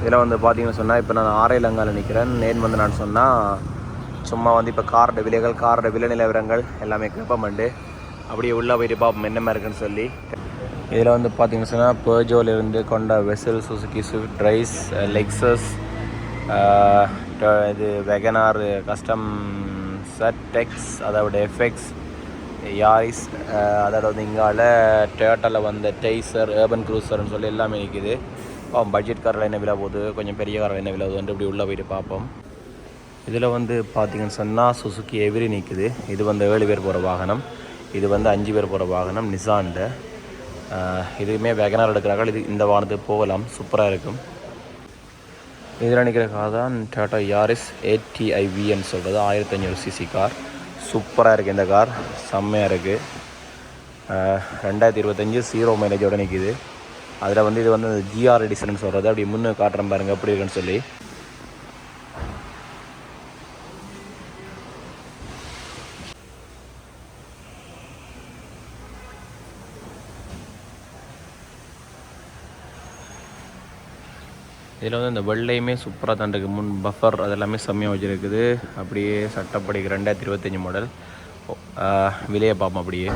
இதில் வந்து பார்த்தீங்கன்னு சொன்னால் இப்போ நான் ஆரைலங்காவில் நிற்கிறேன். நேன் வந்து நான் சொன்னால் சும்மா வந்து இப்போ காரோட விலைகள், காரோட விலை நிலவரங்கள் எல்லாமே கேட்போம்ண்டு அப்படியே உள்ளே போயிட்டு பார்ப்போம் என்ன மாதிரி இருக்குன்னு சொல்லி. இதில் வந்து பார்த்தீங்கன்னு சொன்னால் பேர்ஜோவிலிருந்து கொண்ட vessel, Suzuki Swift, rice, Lexus, இது வெகனார், கஸ்டம் சட்டெக்ஸ், அதோட எஃப்எக்ஸ், யாரிஸ், அதோட வந்து இங்கால டொயோட்டாவில் வந்த டெய்சர், ஏர்பன் க்ரூசர்னு சொல்லி எல்லாமே நிற்கிது. பட்ஜெட் காரில் என்ன விலை போகுது, கொஞ்சம் பெரிய காரில் என்ன விலை போகுதுன்ட்டு இப்படி உள்ளே போயிட்டு பார்ப்போம். இதில் வந்து பார்த்தீங்கன்னு சொன்னால் சுசுகி எவ்ரி நிற்குது. இது வந்து 7 பேர் போகிற வாகனம். இது வந்து 5 பேர் போகிற வாகனம் நிசான்டு. இதுவுமே வேகனார் எடுக்கிறார்கள். இது இந்த வாகனத்துக்கு போகலாம், சூப்பராக இருக்கும். இதில் நிற்கிற கார் தான் டாடா யாரிஸ் ATIVன்னு சொல்கிறது. 1500cc car. சூப்பராக இருக்குது இந்த கார், செம்மையாக இருக்குது. 2025 0 மைலேஜோடு நிற்கிது. அதில் வந்து இது வந்து GR எடிஷன் சொல்கிறது. அப்படி முன்னே காட்டுறேன் பாருங்கள் எப்படி இருக்குன்னு சொல்லி. இதில் வந்து இந்த வெள்ளையுமே சூப்பராக தான் இருக்குது. முன் பஃபர் அதெல்லாமே செம்மையாக வச்சுருக்குது. அப்படியே சட்டப்படிக்கு 2025 மாடல். விலையை பார்ப்போம். அப்படியே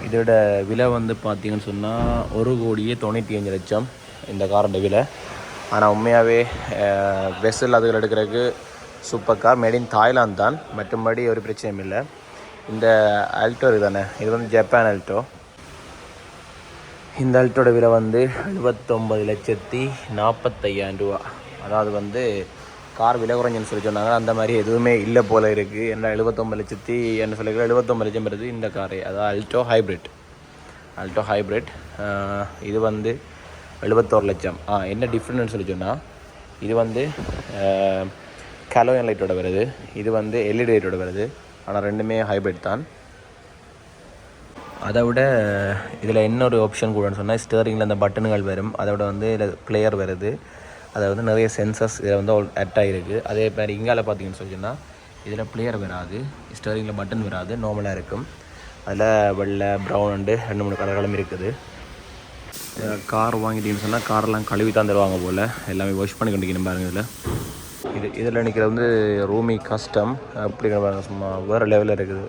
இதோட விலை வந்து பார்த்திங்கன்னு சொன்னால் 1,95,00,000 இந்த காரோட விலை. ஆனால் உண்மையாகவே வெசல் அதுகள் எடுக்கிறதுக்கு super car. Made in Thailand தான், மற்றபடி ஒரு பிரச்சனையும் இல்லை. இந்த ஆல்டோ இதுதானே, இது வந்து ஜப்பான் ஆல்டோ. இந்த ஆல்டோட விலை வந்து 79,45,000 ரூபா. அதாவது வந்து கார் விலை குறைஞ்சுன்னு சொல்லி சொன்னாங்க. அந்த மாதிரி எதுவுமே இல்லை போல் இருக்குது. என்ன 79,00,000 என்ன சொல்லியிருக்கேன், 79,00,000 வருது இந்த காரு. அதாவது ஆல்டோ ஹைப்ரிட். இது வந்து 71,00,000. என்ன டிஃப்ரெண்ட்னு சொல்லி சொன்னால், இது வந்து கலோயன் லைட்டோட வருது, இது வந்து LED லைட்டோட வருது. ஆனால் ரெண்டுமே ஹைப்ரிட் தான். அதை விட இதில் இன்னொரு ஆப்ஷன் கூடன்னு சொன்னால், ஸ்டேரிங்கில் அந்த பட்டனுகள் வரும். அதோட வந்து இதில் பிளேயர் வருது. அதாவது நிறைய சென்சர்ஸ் இதில் வந்து அட் ஆகிருக்கு. அதே மாதிரி இங்கால பார்த்தீங்கன்னு சொல்லிச்சுன்னா இதில் பிளேயர் வராது, ஸ்டேரிங்கில் பட்டன் வராது, நார்மலாக இருக்கும். அதில் வெள்ளை, ப்ரௌன் 2-3 கலர்களும் இருக்குது. கார் வாங்கிட்டீங்கன்னு சொன்னால் காரெல்லாம் கழுவி தான் தருவாங்க போல். எல்லாமே வாஷ் பண்ணி கொண்டிருக்கணும் பாருங்கள். இதில் நிற்கிறது வந்து ரூமி கஸ்டம் அப்படிங்கிற பாருங்க, சும்மா வேறு லெவலில் இருக்குது.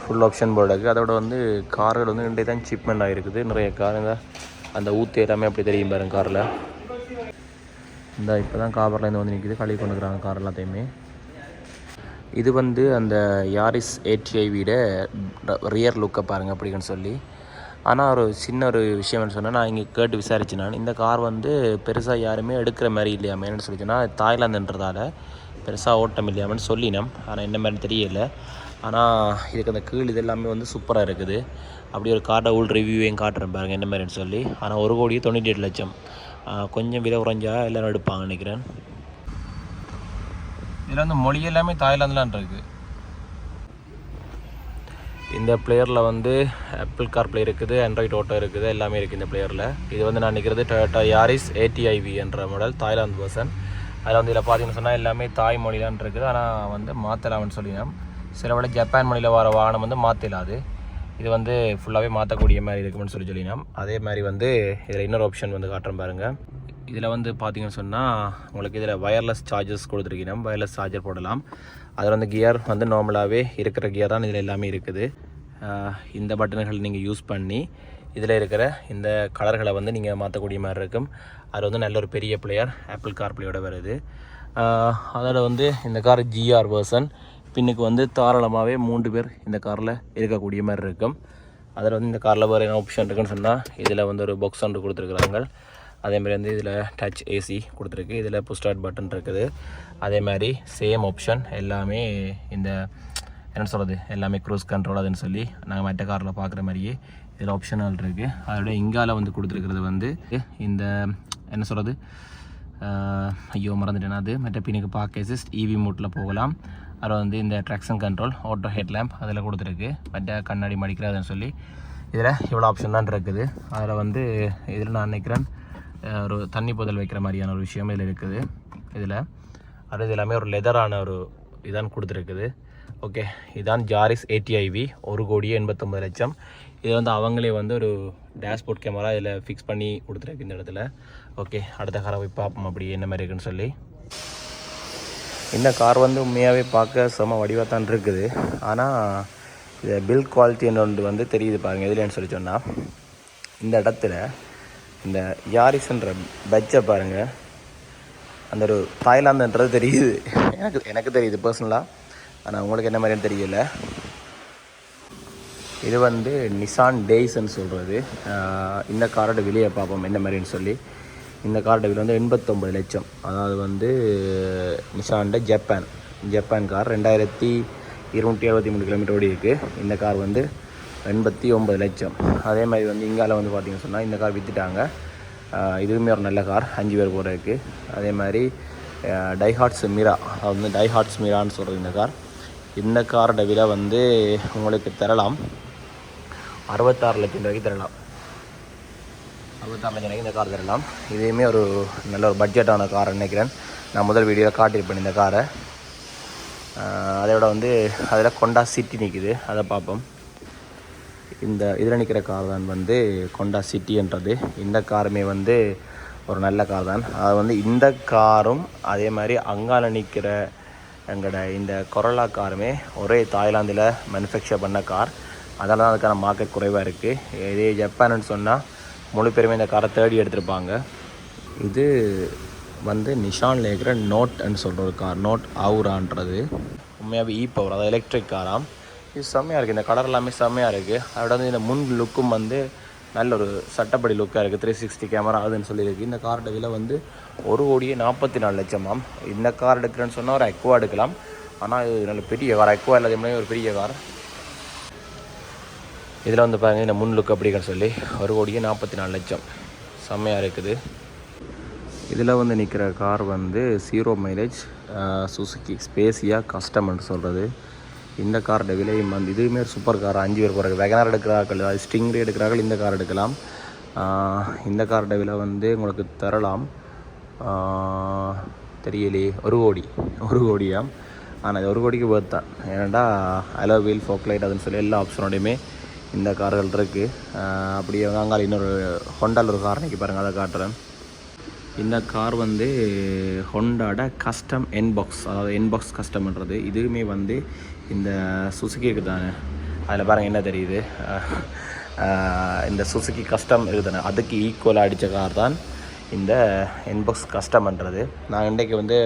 ஃபுல் ஆப்ஷன் போர்டு இருக்குது. அதோட வந்து கார்கள் வந்து இன்றைய தான் ஷிப்மெண்ட் ஆகிருக்குது. நிறைய காருங்க அந்த ஊற்று எல்லாமே அப்படி தெரியும் பாருங்க காரில். இந்த இப்போ தான் கார்லேருந்து வந்து நிற்கிது, கழுவி கொண்டு இருக்கிறாங்க கார் எல்லாத்தையுமே. இது வந்து அந்த யாரிஸ் ATIVயோட ரியர் லுக்கை பாருங்கள் அப்படிங்கன்னு சொல்லி. ஆனால் ஒரு சின்ன ஒரு விஷயம்னு சொன்னால், நான் இங்கே கேட்டு விசாரிச்சு, நான் இந்த கார் வந்து பெருசாக யாருமே எடுக்கிற மாதிரி இல்லையாமே. என்னென்னு சொல்லிச்சுன்னா, தாய்லாந்துன்றதால பெருசாக ஓட்டம் இல்லையாமன்னு சொல்லினோம். ஆனால் என்ன மாதிரி தெரியல. ஆனால் இதுக்கு அந்த கீழ் இது எல்லாமே வந்து சூப்பராக இருக்குது. அப்படி ஒரு கார்டை உள் ரிவ்யூவையும் காட்டுறேன் பாருங்கள் என்ன மாதிரின்னு சொல்லி. ஆனால் 1,98,00,000. கொஞ்சம் விலை குறைஞ்சா எல்லோரும் எடுப்பாங்க நினைக்கிறேன். இதில் வந்து மொழி எல்லாமே தாய்லாந்துலான் இருக்குது. இந்த பிளேயரில் வந்து ஆப்பிள் கார்ப்ளே இருக்குது, ஆண்ட்ராய்டு ஆட்டோ இருக்குது, எல்லாமே இருக்குது இந்த பிளேயரில். இது வந்து நான் நிற்கிறது டொயோட்டா யாரிஸ் ATIV என்ற மாடல், தாய்லாந்து வெர்ஷன். அதில் வந்து இதில் பார்த்தீங்கன்னு சொன்னால் எல்லாமே தாய் மொழிதான் இருக்குது. ஆனால் வந்து மாற்றலாம்னு சொல்லினோம். சில விட ஜப்பான் மொழியில் வர வாகனம் வந்து மாற்றலாது. இது வந்து ஃபுல்லாகவே மாற்றக்கூடிய மாதிரி இருக்குமென்னு சொல்லினோம். அதே மாதிரி வந்து இதில் இன்னொரு ஆப்ஷன் வந்து காட்டுறேன் பாருங்கள். இதில் வந்து பார்த்தீங்கன்னு சொன்னால் உங்களுக்கு இதில் வயர்லெஸ் சார்ஜர்ஸ் கொடுத்துருக்கீங்க, வயர்லெஸ் சார்ஜர் போடலாம். அதில் வந்து கியர் வந்து நார்மலாகவே இருக்கிற கியர் தான் இதில் எல்லாமே இருக்குது. இந்த பட்டன்கள் நீங்கள் யூஸ் பண்ணி இதில் இருக்கிற இந்த கலர்களை வந்து நீங்கள் மாற்றக்கூடிய மாதிரி இருக்கும். அது வந்து நல்ல ஒரு பெரிய பிளேயர், ஆப்பிள் கார்ப்ளேயோட வருது. அதோட வந்து இந்த கார் GR வெர்ஷன். பின்னுக்கு வந்து தாராளமாகவே 3 பேர் இந்த காரில் இருக்கக்கூடிய மாதிரி இருக்கும். அதில் வந்து இந்த காரில் வேறு என்ன ஆப்ஷன் இருக்குன்னு சொன்னால், இதில் வந்து ஒரு பாக்ஸ் ஒன்று கொடுத்துருக்குறாங்க. அதேமாதிரி வந்து இதில் டச் AC கொடுத்துருக்கு. இதில் புஷ் ஸ்டார்ட் பட்டன் இருக்குது. அதே மாதிரி சேம் ஆப்ஷன் எல்லாமே இந்த என்ன சொல்கிறது, எல்லாமே க்ரூஸ் கண்ட்ரோல் அதுன்னு சொல்லி நாங்கள் மற்ற காரில் பார்க்குற மாதிரியே இதில் ஆப்ஷனல் இருக்குது. அதோட இங்கால வந்து கொடுத்துருக்கிறது வந்து இந்த என்ன சொல்கிறது, ஐயோ மறந்துட்டேன். அது மற்ற பின்னுக்கு பார்க் அசிஸ்ட், EV மோட்டில் போகலாம். அதில் வந்து இந்த traction control, auto head lamp அதில் கொடுத்துருக்கு. மற்ற கண்ணாடி மடிக்கிறதுன்னு சொல்லி இதில் இவ்வளோ ஆப்ஷன் தான் இருக்குது. அதில் வந்து இதில் நான் நினைக்கிறேன் ஒரு தண்ணி போதல் வைக்கிற மாதிரியான ஒரு விஷயம் இதில் இருக்குது. இதில் அது எல்லாமே ஒரு லெதரான ஒரு இதான் கொடுத்துருக்குது. ஓகே, இதான் ஜாரிஸ் ATIV 1,89,00,000. இது வந்து அவங்களே வந்து ஒரு டேஷ்போர்ட் கேமரா இதில் ஃபிக்ஸ் பண்ணி கொடுத்துருக்கு இந்த இடத்துல. ஓகே, அடுத்த காரை போய் பார்ப்போம் அப்படி என்ன மாதிரி இருக்குன்னு சொல்லி. இந்த கார் வந்து உண்மையாகவே பார்க்க செம வடிவாக தான் இருக்குது. ஆனால் இது பில்ட் குவாலிட்டின்னு ஒன்று வந்து தெரியுது பாருங்கள். எதுலேன்னு சொல்லி சொன்னால் இந்த இடத்துல இந்த யாரிஸ்ன்ற பட்ஜை பாருங்கள், அந்த ஒரு தாய்லாந்துன்றது தெரியுது. எனக்கு தெரியுது பர்சனலாக, ஆனால் உங்களுக்கு என்ன மாதிரின்னு தெரியல. இது வந்து நிசான் டேய்ஸ்ன்னு சொல்கிறது. இந்த காரோட விலையை பார்ப்போம் என்ன மாதிரின்னு சொல்லி. இந்த காரோட விலை வந்து 89 லட்சம். அதாவது வந்து நிசான்ட ஜப்பான் கார் 2273 கிலோமீட்டர் ஓடி இருக்குது. இந்த கார் வந்து 89 லட்சம். அதே மாதிரி வந்து இங்கால வந்து பார்த்திங்கன்னு சொன்னால் இந்த கார் விற்றுட்டாங்க. இதுவுமே ஒரு நல்ல கார், 5 பேர் போகிறதுக்கு. அதே மாதிரி டைஹார்ட்ஸ் மிரா, அது வந்து டைஹார்ட்ஸ் மிரான்னு சொல்கிறது இந்த கார். இந்த காரோட விலை வந்து உங்களுக்கு தரலாம் 66 லட்சம் ரூபாய்க்கு தரலாம். 66 லட்சம் ரூபாய்க்கு இந்த கார் தரலாம். இதையுமே ஒரு நல்ல ஒரு பட்ஜெட்டான கார் நினைக்கிறேன். நான் முதல் வீடியோவில் காட்டியிருப்பேன் இந்த காரை. அதோட வந்து அதில் கொண்டா சிட்டி நிற்குது, அதை பார்ப்போம். இந்த இதில் நிற்கிற கார் தான் வந்து கொண்டா சிட்டின்றது. இந்த காருமே வந்து ஒரு நல்ல கார் தான். அது வந்து இந்த காரும் அதே மாதிரி அங்கால நிற்கிற எங்களோட இந்த கொரோலா காருமே ஒரே தாய்லாந்தில் மேனுஃபேக்சர் பண்ண கார். அதனால தான் அதுக்கான மார்க்கெட் குறைவாக இருக்குது. இதே ஜப்பான்னு சொன்னால் முழு பேருமே இந்த காரை தேடி எடுத்திருப்பாங்க. இது வந்து நிஷானில் இருக்கிற நோட்ன்னு சொல்கிற ஒரு கார், நோட் ஆவுரான்றது. உண்மையாகவே பவர், அதாவது எலக்ட்ரிக் காராம். இது செம்மையாக இருக்குது. இந்த கலர் எல்லாமே செம்மையாக இருக்குது. அதோட வந்து இந்த முன் லுக்கும் வந்து நல்ல ஒரு சட்டப்படி லுக்காக இருக்குது. 360 கேமரா அதுன்னு சொல்லியிருக்கு. இந்த காரோட விலை வந்து 1,44 லட்சமாம். இந்த கார் எடுக்கிறேன்னு சொன்னால் ஒரு அக்வா எடுக்கலாம். ஆனால் இது நல்ல பெரிய கார், அக்வா எல்லாத்தையுமே ஒரு பெரிய கார். இதில் வந்து பாருங்கள் இந்த முன் லுக் அப்படிங்கிற சொல்லி 1,44 லட்சம். செம்மையாக இருக்குது. இதில் வந்து நிற்கிற கார் வந்து 0 மைலேஜ் சுசுகி ஸ்பேசியா கஸ்டம்னு சொல்கிறது. இந்த காரோட விலையும் வந்து இதுவுமே சூப்பர் கார், 5 பேர் போகிறாங்க. வேகனார் எடுக்கிறார்கள், அது ஸ்டிங்ரே எடுக்கிறார்கள், இந்த கார் எடுக்கலாம். இந்த காரோட விலை வந்து உங்களுக்கு தரலாம் தெரியலையே 1 கோடியாம். ஆனால் இது 1 கோடிக்கு worth தான். ஏன்னாண்டா அலோ வீல், ஃபோக்லைட் அதுன்னு சொல்லி எல்லா ஆப்ஷனோடையுமே இந்த கார்கள் இருக்குது. அப்படியே அங்கால இன்னொரு ஹோண்டாவில் ஒரு கார் நிற்கி பாருங்கள், அதை காட்டுறேன். இந்த கார் வந்து ஹோண்டாட கஸ்டம் என்பாக்ஸ், அதாவது என்பாக்ஸ் கஸ்டம்ன்றது. இதுவுமே வந்து இந்த சுசுகிக்கு தானே, அதில் பாருங்கள் என்ன தெரியுது, இந்த சுசுகி கஸ்டம் இருக்குதானே, அதுக்கு ஈக்குவலாக அடித்த கார் தான் இந்த என்பாக்ஸ் கஸ்டம்ன்றது. நான் இன்றைக்கு வந்து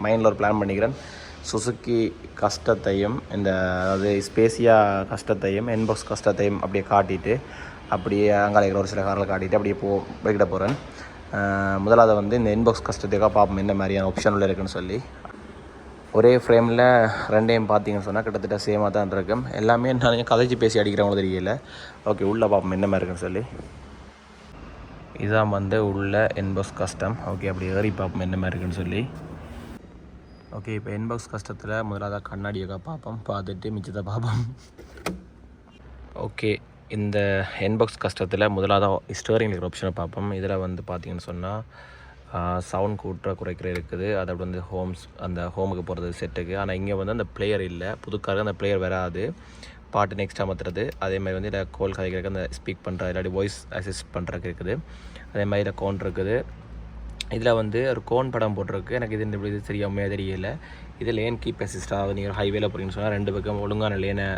மைண்டில் ஒரு பிளான் பண்ணிக்கிறேன். சுசுகி கஸ்டத்தையும் இந்த அதாவது ஸ்பேசியா கஸ்டத்தையும் என்பாக்ஸ் கஸ்டத்தையும் அப்படியே காட்டிட்டு அப்படியே அங்கால ஒரு சில காரில் காட்டிட்டு அப்படியே போய்கிட்ட போகிறேன். முதலாவது வந்து இந்த இன்பாக்ஸ் கஸ்டத்துக்காக பார்ப்போம் என்ன மாதிரியான ஆப்ஷனில் இருக்குன்னு சொல்லி. ஒரே ஃப்ரேமில் ரெண்டையும் பார்த்தீங்கன்னு சொன்னால் கிட்டத்தட்ட சேமாக தான் இருக்கும். எல்லாமே நான் கதைச்சி பேசி அடிக்கிறவங்களும் தெரியல. ஓகே, உள்ளே பார்ப்போம் என்ன மாதிரி இருக்குன்னு சொல்லி. இதான் வந்து உள்ள இன்பாக்ஸ் கஸ்டம். ஓகே, அப்படி ஏறி பார்ப்போம் என்ன மாதிரி இருக்குன்னு சொல்லி. ஓகே, இப்போ இன்பாக்ஸ் கஸ்டத்தில் முதலாவது கண்ணாடியை பார்ப்போம், பார்த்துட்டு மிச்சத்தை பார்ப்போம். ஓகே, இந்த இன்பாக்ஸ் கஸ்டத்தில் முதலாவது ஸ்டோரிங் இருக்கிற ஆப்ஷனை பார்ப்போம். இதில் வந்து பார்த்திங்கன்னு சொன்னால் சவுண்ட் குறைக்கிற இருக்குது. அதை வந்து அந்த ஹோமுக்கு போகிறது செட்டுக்கு. ஆனால் இங்கே வந்து அந்த பிளேயர் இல்லை, புதுக்காரங்க அந்த பிளேயர் வராது. பாட்டு நெக்ஸ்ட் அமர்த்துறது. அதே மாதிரி வந்து இதில் கோல் கதைக்கிறதுக்கு அந்த ஸ்பீக் பண்ணுற இல்லாட்டி வாய்ஸ் அசிஸ்ட் பண்ணுறதுக்கு இருக்குது. அதே மாதிரி இதில் கோன் இருக்குது. இதில் வந்து ஒரு கோன் படம் போட்டிருக்கு. எனக்கு இது சரியாக தெரியல. இது லேன் கீப் அசிஸ்ட், அதாவது நீங்கள் ஹைவேல போகிறீங்கன்னு சொன்னால் 2 பக்கம் ஒழுங்கான லேனை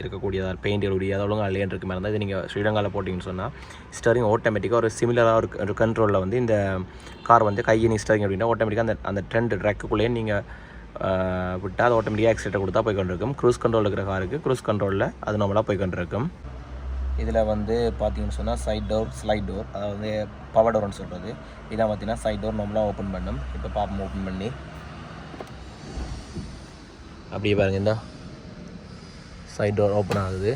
இருக்கக்கூடியதாக பெயிண்ட் உடையதாக ஒழுங்காக லேன் இருக்க மாதிரி இருந்தால் இது நீங்கள் ஸ்ரீலங்காவில் போட்டிங்கன்னு சொன்னால் ஸ்டரிங் ஆட்டோமேட்டிக்காக ஒரு சிமிலராக ஒரு கண்ட்ரோலில் வந்து இந்த கார் வந்து கையினி ஸ்டரிங் அப்படின்னா ஆட்டோமேட்டிக்காக அந்த ட்ரெண்ட் ட்ராக்குள்ளேயே நீங்கள் விட்டால் அது ஆட்டோமேட்டிக்காக ஆக்சிலேட்டர் கொடுத்தா போய் கொண்டிருக்கும். க்ரூஸ் கண்ட்ரோல் இருக்கிற காருக்கு க்ரூஸ் கண்ட்ரோலில் அது நம்மளாக போய் கொண்டிருக்கும். இதில் வந்து பார்த்தீங்கன்னு சொன்னால் சைட் டோர், ஸ்லைட் டோர், அதாவது பவர் டோர்னு சொல்கிறது. இதான் பார்த்தீங்கன்னா சைட் டோர் நம்மளாக ஓப்பன் பண்ணும். இப்போ பாப்போம் ஓப்பன் பண்ணி அப்படியே பாருங்கள், இந்த சைட் டோர் ஓப்பன் ஆகுது.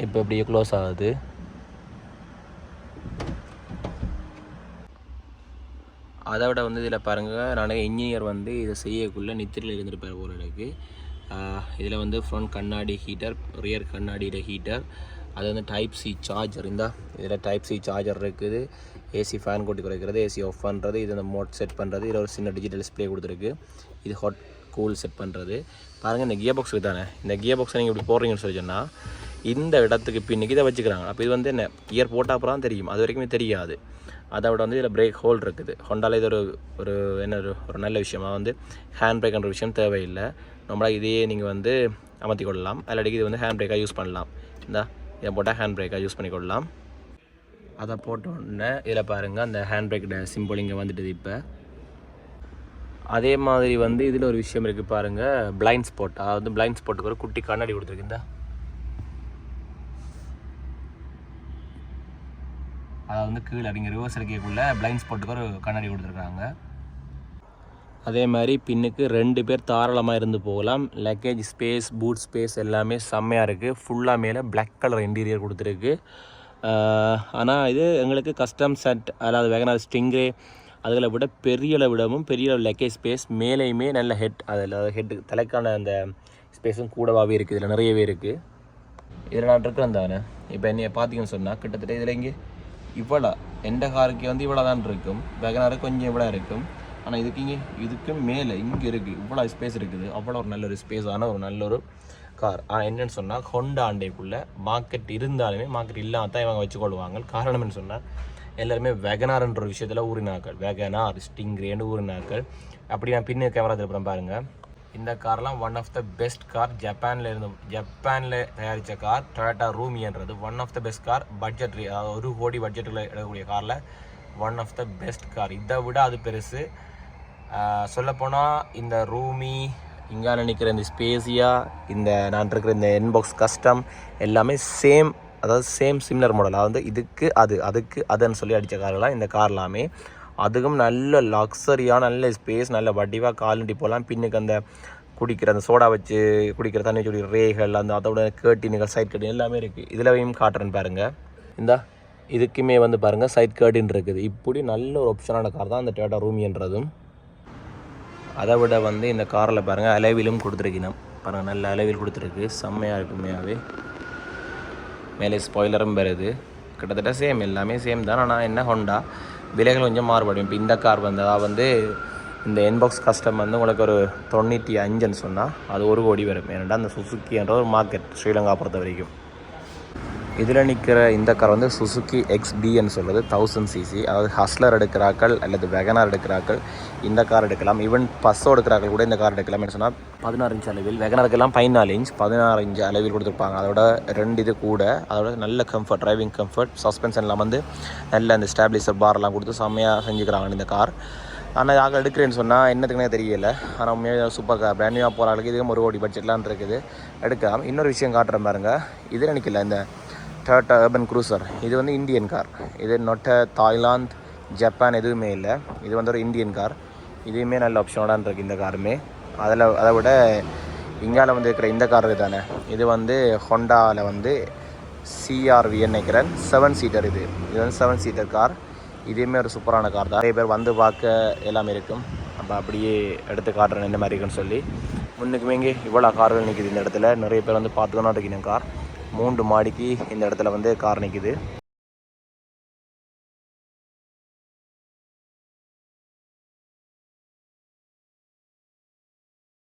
இப்போ அப்படியே க்ளோஸ் ஆகுது. அதை விட வந்து இதில் பாருங்கள், நான் இன்ஜினியர் வந்து இதை செய்யக்குள்ளே நித்திரையில் இருந்துருப்பார் போல எனக்கு. இதில் வந்து ஃப்ரண்ட் கண்ணாடி ஹீட்டர், ரியர் கண்ணாடியில் ஹீட்டர், அது வந்து டைப் சி சார்ஜர். இதில் டைப் சி சார்ஜர் இருக்குது. ஏசி ஃபேன் கூட்டி குறைக்கிறது, ஏசி ஆஃப் பண்ணுறது, இது இந்த மோட் செட் பண்ணுறது, இதில் ஒரு சின்ன டிஜிட்டல் டிஸ்பிளே கொடுத்துருக்கு. இது ஹாட் கூல் செட் பண்ணுறது. பாருங்கள், இந்த கியர் பாக்ஸ் தானே, இந்த கியர் பாக்ஸை நீங்கள் இப்படி போடுறீங்கன்னு சொல்லி சொன்னால் இந்த இடத்துக்கு பின்னுக்கு இதை வச்சுக்கிறாங்க. அப்போ இது வந்து என்ன கியர் போட்டால் அப்புறம் தான் தெரியும், அது வரைக்குமே தெரியாது. அதை விட வந்து இதில் பிரேக் ஹோல் இருக்குது. ஹோண்டாவில் இது ஒரு என்ன ஒரு நல்ல விஷயமாக வந்து ஹேண்ட் பிரேக்ன்ற விஷயம் தேவையில்லை. நம்மளால் இதையே நீங்கள் வந்து அமர்த்தி கொள்ளலாம், இல்லாட்டிக்கு இது வந்து ஹேண்ட் பிரேக்காக யூஸ் பண்ணலாம். இதை போட்டால் ஹேண்ட் பிரேக்காக யூஸ் பண்ணிக்கொள்ளலாம். அதை போட்ட உடனே இதில் பாருங்கள் அந்த ஹேண்ட் பிரேக் சிம்பிள் இங்கே வந்துட்டுது. இப்போ அதே மாதிரி வந்து இதில் ஒரு விஷயம் இருக்குது பாருங்கள், பிளைண்ட் ஸ்பாட். அதாவது பிளைண்ட் ஸ்பாட்டுக்கு ஒரு குட்டி கண்ணாடி கொடுத்துருக்குந்தா, அதை வந்து கீழே அப்படிங்க ரிவர்ஸ் இருக்கக்குள்ளே பிளைண்ட் ஸ்பாட்டுக்கு ஒரு கண்ணாடி கொடுத்துருக்காங்க. அதே மாதிரி பின்னுக்கு 2 பேர் தாராளமாக இருந்து போகலாம். லக்கேஜ் ஸ்பேஸ், பூட் ஸ்பேஸ் எல்லாமே செம்மையாக இருக்குது. ஃபுல்லாக மேலே பிளாக் கலர் இன்டீரியர் கொடுத்துருக்கு. ஆனால் இது எங்களுக்கு கஸ்டம் செட், அதாவது வேகனார் ஸ்டிங்ரே அதில் விட பெரிய லக்கேஜ் ஸ்பேஸ், மேலேயுமே நல்ல அதில் ஹெட்டு தலைக்கான அந்த ஸ்பேஸும் கூடவாகவே இருக்குது. இதில் நிறையவே இருக்குது. இதில் நான் இருக்கிறேன் தானே. இப்போ என்னைய பார்த்தீங்கன்னு சொன்னால் கிட்டத்தட்ட இதில் இங்கே இவ்வளோ எந்த காருக்கு வந்து இவ்வளோ தான் இருக்கும், வேகனாருக்கு கொஞ்சம் இவ்வளோ இருக்கும். ஆனால் இதுக்கு மேலே இங்கே இருக்குது, இவ்வளோ ஸ்பேஸ் இருக்குது. அவ்வளோ ஒரு நல்ல ஒரு ஸ்பேஸான ஒரு நல்ல ஒரு கார். ஆனால் என்னென்னு சொன்னால் ஹோண்டா ஆண்டைக்குள்ளே மார்க்கெட் இருந்தாலுமே மார்க்கெட் இல்லாமல் தான் இவங்க வச்சுக்கொள்வாங்க. காரணம்னு சொன்னால் எல்லாருமே வேகனார்ன்ற ஒரு விஷயத்தில் ஊறினாக்கள், வேகனார் ஸ்டிங்ரேன்னு ஊறினாக்கள். அப்படி நான் பின்னு கேமரா திருப்புறம் பாருங்கள். இந்த கார்லாம் one of the best car. ஜப்பானில் தயாரித்த கார் டொயோட்டா ரூமின்றது one of the best car. Budget, அதாவது 1 கோடி பட்ஜெட்டில் எடுக்கக்கூடிய காரில் one of the best car. இதை விட அது பெருசு. சொல்லப்போனால் இந்த ரூமி, இங்கே நினைக்கிற இந்த ஸ்பேசியா, இந்த நான் இருக்கிற இந்த இன்பாக்ஸ் கஸ்டம் எல்லாமே சேம், அதாவது சிமிலர் மாடல். அதாவது அதுக்கு அதுன்னு சொல்லி அடித்த கார்லாம் இந்த கார் எல்லாமே. அதுக்கும் நல்ல லக்ஸரியாக, நல்ல ஸ்பேஸ், நல்ல வடிவாக காலண்டி போகலாம். பின்னுக்கு அந்த குடிக்கிற அந்த சோடா வச்சு குடிக்கிற தண்ணி வச்சு ரேகள், அதோட கேர்டின்கள், சைட் கேர்டின் எல்லாமே இருக்குது. இதுலவையும் காட்டுறேன்னு பாருங்கள். இதுக்குமே வந்து பாருங்கள் சைட் கேர்டின் இருக்குது. இப்படி நல்ல ஒரு ஆப்ஷனான கார் தான் இந்த டொயோட்டா ரூமின்றதும். அதை விட வந்து இந்த காரில் பாருங்கள் அலைவிலும் கொடுத்துருக்கணும் பாருங்கள், நல்ல அலைவில் கொடுத்துருக்கு, செம்மையாக இருக்குமையாகவே. மேலே ஸ்பாய்லரும் வருது. கிட்டத்தட்ட சேம், எல்லாமே சேம் தான். ஆனால் என்ன ஹோண்டா விலைகள் கொஞ்சம் மாறுபடும். இப்போ இந்த கார் வந்து இந்த இன்பாக்ஸ் கஸ்டம் வந்து உங்களுக்கு ஒரு 95ன்னு சொன்னால் அது 1 கோடி வரும். ஏன்னா அந்த சுசுக்கி என்ற ஒரு மார்க்கெட் ஸ்ரீலங்கா பொறுத்த வரைக்கும். இதில் நிற்கிற இந்த கார் வந்து சுசுக்கி XBன்னு சொல்கிறது 1000cc. அதாவது ஹஸ்லர் எடுக்கிறார்கள் அல்லது வேகனார் எடுக்கிறார்கள் இந்த கார் எடுக்கலாம். ஈவன் பஸ்ஸோ எடுக்கிறார்கள் கூட இந்த கார் எடுக்கலாம். என்ன சொன்னால் 16 இன்ச் அளவில், வேகனாருக்கெல்லாம் 14 இன்ச், 16 இன்ச் அளவில் கொடுத்துருப்பாங்க. அதோட 2 இது கூட, அதோட நல்ல கம்ஃபர்ட், டிரைவிங் கம்ஃபர்ட், சஸ்பென்ஷன்லாம் வந்து நல்ல அந்த ஸ்டாபிளிசர் பார்லாம் கொடுத்து செம்மையாக செஞ்சுக்கிறாங்க இந்த கார். ஆனால் யாரும் எடுக்கிறேன்னு சொன்னால் என்னத்துக்குனே தெரியல. ஆனால் உண்மையாக சூப்பர் கார், பிராண்ட் நியூவாக போகிறாங்களுக்கு இதுவும் 1 கோடி பட்ஜெட்லாம் இருக்குது, எடுக்கலாம். இன்னொரு விஷயம் காட்டுறேன் பாருங்கள். இதில் நிற்கல இந்த டொயோட்டா அர்பன் க்ரூசர். இது வந்து இந்தியன் கார். இது நொட்ட தாய்லாந்து, ஜப்பான் எதுவுமே இல்லை. இது வந்து ஒரு இந்தியன் கார். இதுவுமே நல்ல ஆப்ஷனோட இருக்குது இந்த காருமே. அதை விட இங்கால வந்து இருக்கிற இந்த கார் தானே, இது வந்து ஹோண்டாவில் வந்து CRV நினைக்கிறேன், 7 சீட்டர். இது வந்து 7 சீட்டர் கார். இதுவுமே ஒரு சூப்பரான கார் தான். நிறைய பேர் வந்து பார்க்க எல்லாமே இருக்கும். அப்போ அப்படியே எடுத்து காட்டுறேன் என்ன மாதிரி இருக்குன்னு சொல்லி. முன்னுக்குமே இங்கே இவ்வளோ கார்கள் நிற்கிது இந்த இடத்துல. நிறைய பேர் வந்து பார்த்துக்கணும் இருக்கணும் கார். 3 மாடிக்கு இந்த இடத்துல வந்து கார் நிற்கிது.